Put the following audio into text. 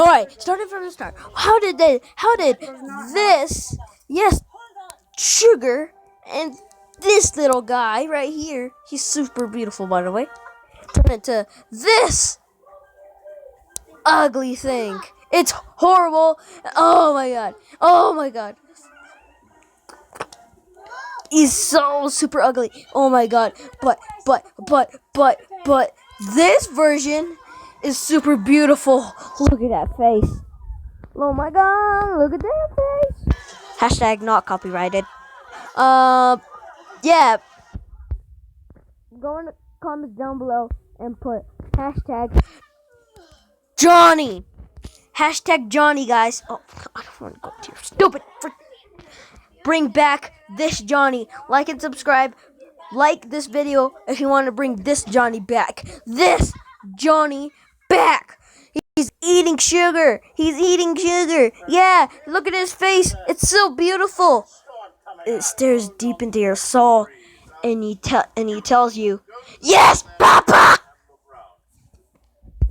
Alright, starting from the start. How did this, yes, Sugar, and this little guy right here, he's super beautiful by the way, turn into this ugly thing? It's horrible. Oh my god. Oh my god. He's so super ugly. Oh my god. But this version is super beautiful. Look at that face. Oh my god, look at that face. Hashtag not copyrighted. Yeah. Go in the comments down below and put hashtag Johnny. Hashtag Johnny, guys. Oh, I don't want to go to your stupid. Bring back this Johnny. Like and subscribe. Like this video if you want to bring this Johnny back. This Johnny back. He's eating sugar. He's eating sugar. Yeah, look at his face. It's so beautiful. It stares deep into your soul, and he tells you, "Yes, Papa."